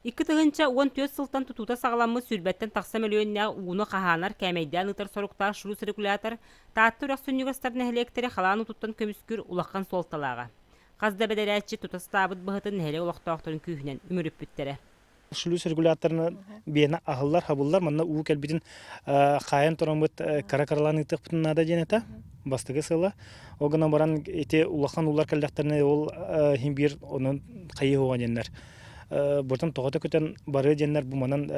Икки тыгынча 14 сылтан тутута сағаламы сүрбәттен тақса миллионна уны қаханар кәмейден ытыр соруктар шурус регулятор таатты үрәк сүннігістарын әхілектері қаланы туттан көміскүр улаққан солталаға. Қазда бәдәрәтші тутасы табыт бұғытын әхіле олақтауқтарын күйінен үміріп бүттері. Шулус регуляторны бена ахыллар хабыллар манна уу келбитин хаян торамыт каракарланы тыппытнада денета бастыгы сыла огана баран эте улахан улар калдактарны ол химбир онун кайы хуган деннер бортон тогото көтөн бары деннер бу манан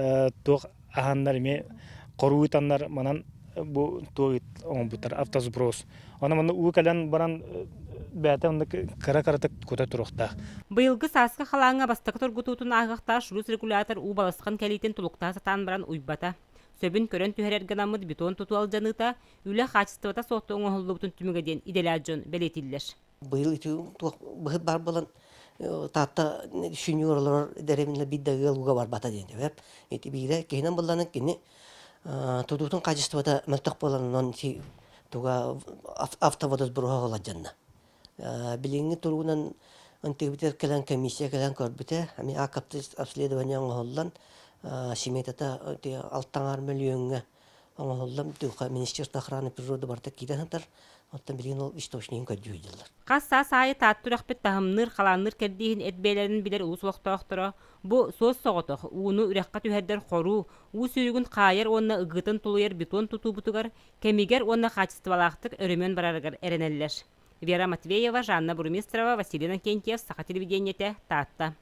тог ахандар эме коруутаннар манан бу тоит он бутар автозброс ана манна уу калан баран бәті онда кара-каратық көті тұрықта. Бұйылғы сасқы қалаңа бастықы тұрғытуытын ағықта шұрус регулятор у баласқан кәлейтін тұлықта сатан баран уйбата. Сөбін көрін түйерергенамыд бетон тұту алжаныта, үлі қачыстывата соқты оңғылығытын түмігеден иделяджон бәлетілдер. Бұйыл үті бұғыт бар болан таатта шүнюрлар дәремінлі биддегі ұлға бар бата дейінде бәп. Еті бейді кейінен боланын кені тұтуытын қачыстывата мәлтіқ боланын автоводос бұруға ғаладжанна. Билинги турунан антибитер келен комиссия келен көрбүтэ ами акапты обследование оңоллан семейтата 6 миллионга оңоллан тука министерство охраны природы барта киденатар оттан билин ол источнигин көдүйдүлөр. Касса сайы тааттурахпет тахымныр халанныр кердиин этбелерин билер усулоктоохтора бу соос соготох уну үракка түһәрдер хору у сүйүгүн кайыр онна ыгытын тулуер бетон тутубутугар кемигер онна качествалактык өрөмөн барарыгар эренеллер. Вера Матвеева, Жанна Бурмистрова, Василина Кентьев, Саха телевидениете, Татта.